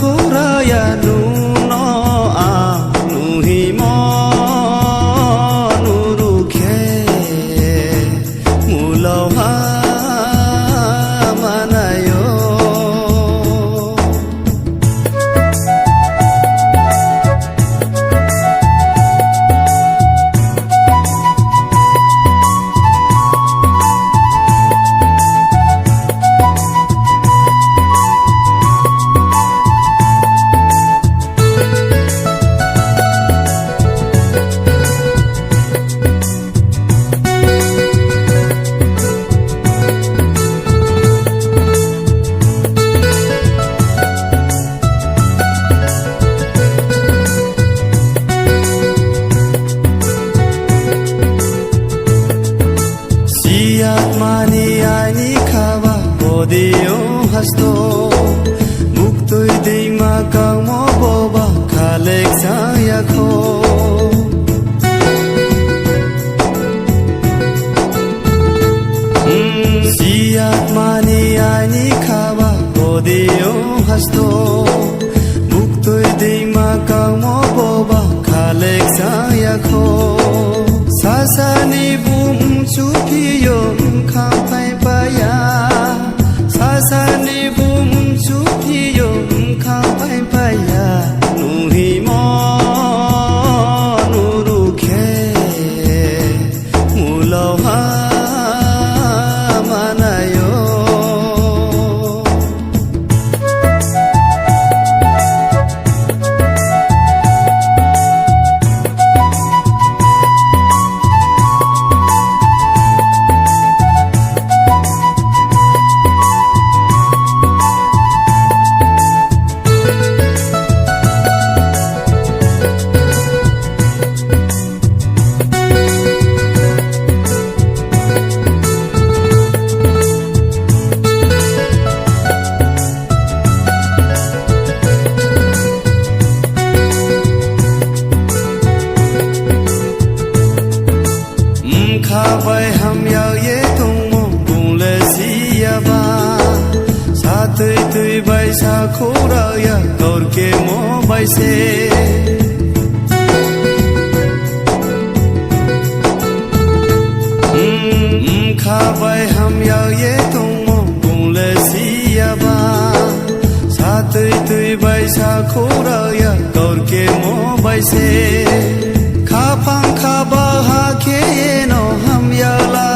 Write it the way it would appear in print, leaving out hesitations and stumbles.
khuraya nu no a nu hi mo nu ru khe mu lo ha manayo Mani ani khava bodeo hasto muktoi deima kamo boba khalek saya kho Sia mani ani khava bodeo hasto muktoi deima kamo boba khalek saya kho Sasani bum chupiyo Kampai paya, sasani bum chupiyo kampai paya, nuhi mo nuru khe, muloha manayo. Khabai ham yao ye tung mo bung le siya ba sa tui tui bai sa khura ya gaur ke mo bai se Khabai ham yao ye tung mo bung le siya ba sa tui tui bai sa khura ya gaur ke mo bai se Khapang khaba ha ke no ham ya la